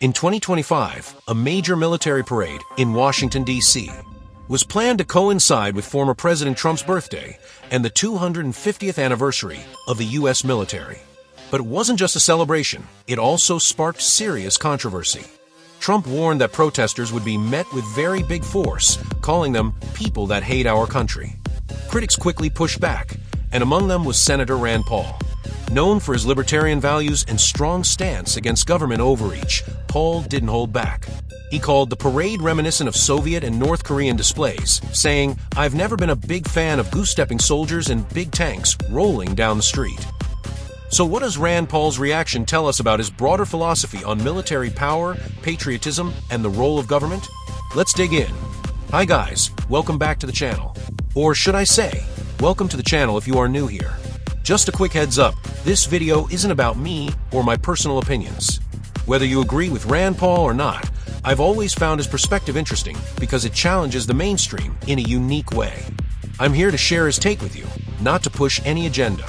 In 2025, a major military parade in Washington, D.C. was planned to coincide with former President Trump's birthday and the 250th anniversary of the U.S. military. But it wasn't just a celebration, it also sparked serious controversy. Trump warned that protesters would be met with very big force, calling them people that hate our country. Critics quickly pushed back, and among them was Senator Rand Paul. Known for his libertarian values and strong stance against government overreach, Paul didn't hold back. He called the parade reminiscent of Soviet and North Korean displays, saying, "I've never been a big fan of goose-stepping soldiers and big tanks rolling down the street." So what does Rand Paul's reaction tell us about his broader philosophy on military power, patriotism, and the role of government? Let's dig in. Hi guys, welcome back to the channel. Or should I say, welcome to the channel if you are new here. Just a quick heads up, this video isn't about me or my personal opinions. Whether you agree with Rand Paul or not, I've always found his perspective interesting because it challenges the mainstream in a unique way. I'm here to share his take with you, not to push any agenda.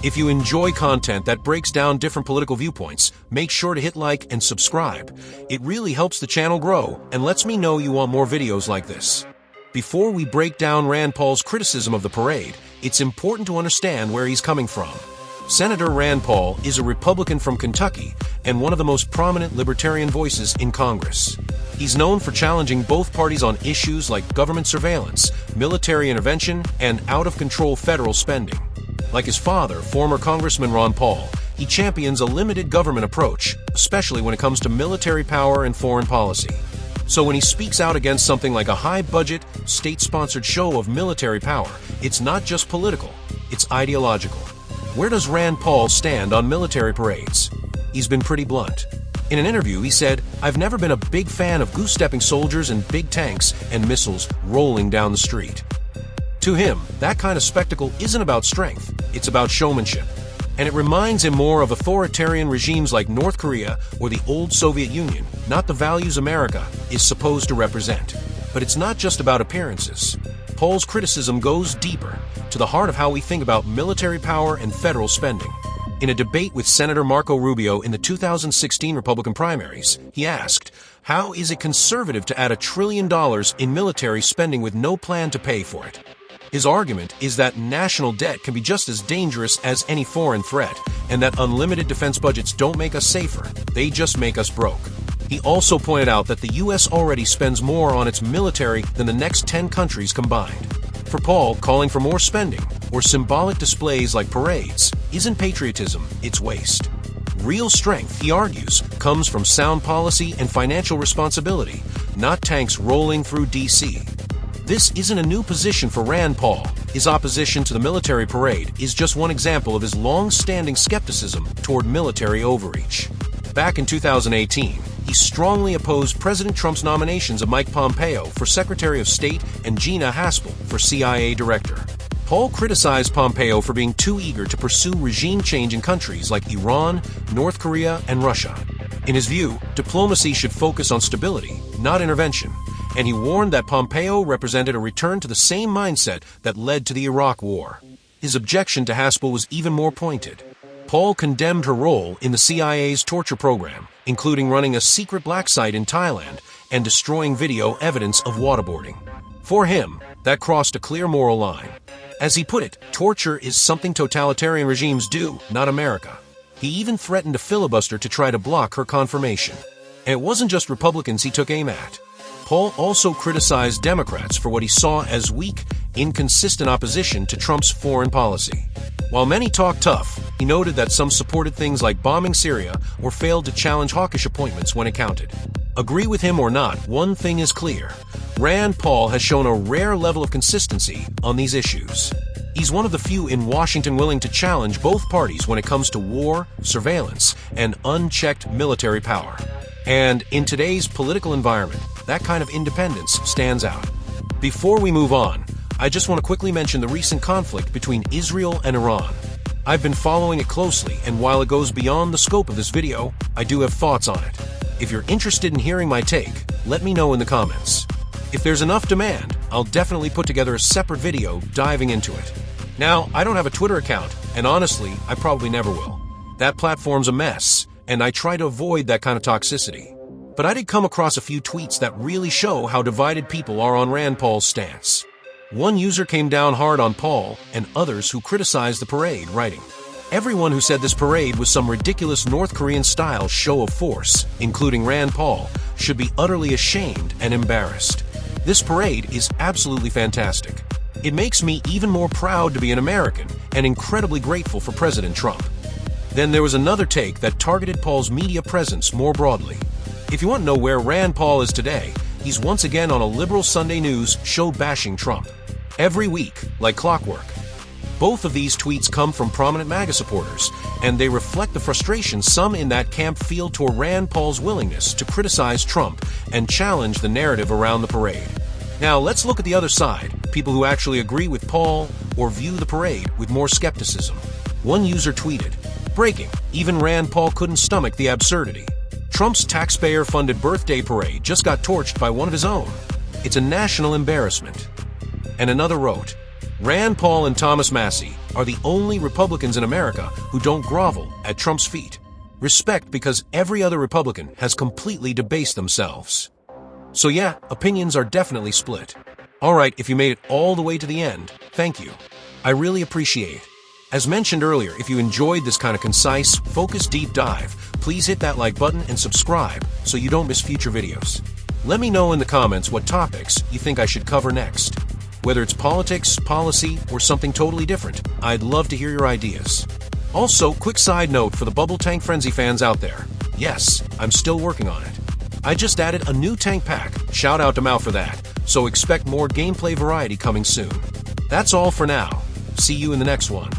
If you enjoy content that breaks down different political viewpoints, make sure to hit like and subscribe. It really helps the channel grow and lets me know you want more videos like this. Before we break down Rand Paul's criticism of the parade, it's important to understand where he's coming from. Senator Rand Paul is a Republican from Kentucky and one of the most prominent libertarian voices in Congress. He's known for challenging both parties on issues like government surveillance, military intervention, and out-of-control federal spending. Like his father, former Congressman Ron Paul, he champions a limited government approach, especially when it comes to military power and foreign policy. So when he speaks out against something like a high-budget, state-sponsored show of military power, it's not just political, it's ideological. Where does Rand Paul stand on military parades? He's been pretty blunt. In an interview, he said, "I've never been a big fan of goose-stepping soldiers and big tanks and missiles rolling down the street." To him, that kind of spectacle isn't about strength, it's about showmanship. And it reminds him more of authoritarian regimes like North Korea or the old Soviet Union, not the values America is supposed to represent. But it's not just about appearances. Paul's criticism goes deeper, to the heart of how we think about military power and federal spending. In a debate with Senator Marco Rubio in the 2016 Republican primaries, he asked, "How is it conservative to add $1 trillion in military spending with no plan to pay for it?" His argument is that national debt can be just as dangerous as any foreign threat, and that unlimited defense budgets don't make us safer, they just make us broke. He also pointed out that the U.S. already spends more on its military than the next 10 countries combined. For Paul, calling for more spending, or symbolic displays like parades, isn't patriotism, it's waste. Real strength, he argues, comes from sound policy and financial responsibility, not tanks rolling through D.C. This isn't a new position for Rand Paul. His opposition to the military parade is just one example of his long-standing skepticism toward military overreach. Back in 2018, he strongly opposed President Trump's nominations of Mike Pompeo for Secretary of State and Gina Haspel for CIA Director. Paul criticized Pompeo for being too eager to pursue regime change in countries like Iran, North Korea, and Russia. In his view, diplomacy should focus on stability, not intervention. And he warned that Pompeo represented a return to the same mindset that led to the Iraq War. His objection to Haspel was even more pointed. Paul condemned her role in the CIA's torture program, including running a secret black site in Thailand and destroying video evidence of waterboarding. For him, that crossed a clear moral line. As he put it, torture is something totalitarian regimes do, not America. He even threatened to filibuster to try to block her confirmation. And it wasn't just Republicans he took aim at. Paul also criticized Democrats for what he saw as weak, inconsistent opposition to Trump's foreign policy. While many talked tough, he noted that some supported things like bombing Syria or failed to challenge hawkish appointments when it counted. Agree with him or not, one thing is clear. Rand Paul has shown a rare level of consistency on these issues. He's one of the few in Washington willing to challenge both parties when it comes to war, surveillance, and unchecked military power. And in today's political environment, that kind of independence stands out. Before we move on, I just want to quickly mention the recent conflict between Israel and Iran. I've been following it closely, and while it goes beyond the scope of this video, I do have thoughts on it. If you're interested in hearing my take, let me know in the comments. If there's enough demand, I'll definitely put together a separate video diving into it. Now, I don't have a Twitter account, and honestly, I probably never will. That platform's a mess, and I try to avoid that kind of toxicity. But I did come across a few tweets that really show how divided people are on Rand Paul's stance. One user came down hard on Paul, and others who criticized the parade, writing, "Everyone who said this parade was some ridiculous North Korean-style show of force, including Rand Paul, should be utterly ashamed and embarrassed. This parade is absolutely fantastic. It makes me even more proud to be an American and incredibly grateful for President Trump." Then there was another take that targeted Paul's media presence more broadly. If you want to know where Rand Paul is today, he's once again on a liberal Sunday news show bashing Trump. Every week, like clockwork. Both of these tweets come from prominent MAGA supporters, and they reflect the frustration some in that camp feel toward Rand Paul's willingness to criticize Trump and challenge the narrative around the parade. Now, let's look at the other side, people who actually agree with Paul or view the parade with more skepticism. One user tweeted, "Breaking, even Rand Paul couldn't stomach the absurdity. Trump's taxpayer-funded birthday parade just got torched by one of his own. It's a national embarrassment." And another wrote, "Rand Paul and Thomas Massie are the only Republicans in America who don't grovel at Trump's feet. Respect, because every other Republican has completely debased themselves." So yeah, opinions are definitely split. Alright, if you made it all the way to the end, thank you. I really appreciate it. As mentioned earlier, if you enjoyed this kind of concise, focused deep dive, please hit that like button and subscribe so you don't miss future videos. Let me know in the comments what topics you think I should cover next. Whether it's politics, policy, or something totally different, I'd love to hear your ideas. Also, quick side note for the Bubble Tank Frenzy fans out there. Yes, I'm still working on it. I just added a new tank pack, shout out to Mao for that, so expect more gameplay variety coming soon. That's all for now. See you in the next one.